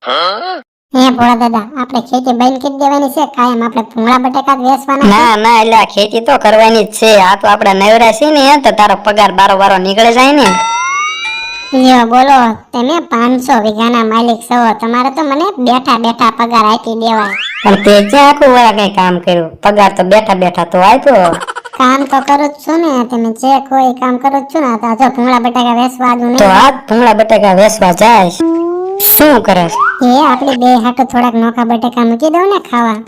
હે ભોળા દાદા, આપણે ખેતી બંધ કરી દેવાની છે કાયમ? આપણે ભૂંગળા બટાકા જ વેચવાના છે? ના ના, એટલે ખેતી તો કરવાની જ છે. આ તો આપણે નવરા છે ને તો તારો પગાર બારો બારો નીકળી જાય ને. લ્યો બોલો, તમે 500 વીઘાના માલિક છો, તમારે તો મને બેઠા બેઠા પગાર આપી દેવાય. પણ તે ક્યાં આખું વરા કઈ કામ કર્યું? પગાર તો બેઠા બેઠા તો આપ્યો. કામ તો કરું જ છું ને, તમે જે કોઈ કામ કરું જ છું ને. તો જો ભૂંગળા બટાકા વેચવા દઉં તો નહીં? આ ભૂંગળા બટાકા વેચવા જાય શું કરે? એ આપણે બે હાટુ થોડાક નોખા બટાકા મૂકી દઉં ને ખાવા.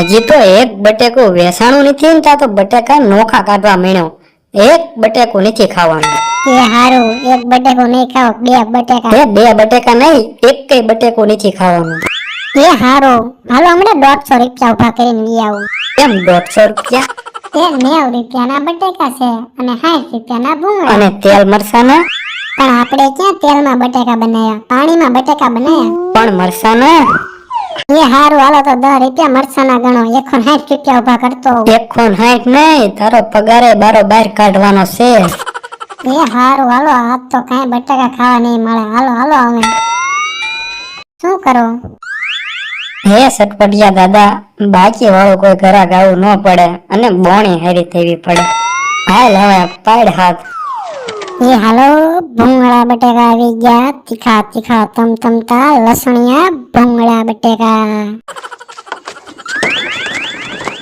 હજી તો એક બટેકું વેસાણું નથી ને ત્યાં તો બટેકા નોખા કાઢવા માંડ્યો. એક બટેકું નથી ખાવાનું. એ હારું, એક બટેકો નહીં ખાવ, બે બટેકા. બે બટેકા નહીં, એક કઈ બટેકું નથી ખાવાનું. એ હારું, હાલો હમણાં 150 રૂપિયા ઉભા કરીને લઈ આવું. કેમ 150 રૂપિયા? તે 90 રૂપિયાના બટેકા છે અને 60 રૂપિયાના ભૂંગળા. અને તેલ મરસાના? પણ આપણે ક્યાં તેલમાં બટેકા બનાવ્યા, પાણીમાં બટેકા બનાવ્યા. પણ મરસાના? એ હારું, હાલો તો 10 રૂપિયા મરસાના ગણો. 160 રૂપિયા ઉભા કરતો. 160 નહીં, તારો પગારે બારો બાર કાઢવાનો છે. એ હારું, હાલો, આજ તો કાંઈ બટેકા ખાવા નહીં મળે. હાલો હાલો, હવે શું કરો? હે સટપટિયા દાદા, બાકી વાળું કોઈ ઘરાક આવું ન પડે અને બોણી હારી થવી પડે. હાલ હવે પાડ હાથ. એ હાલો, ભૂંગળા બટેકા આવી ગયા, તીખા તીખા તમતમતા લસણિયા ભૂંગળા બટેકા.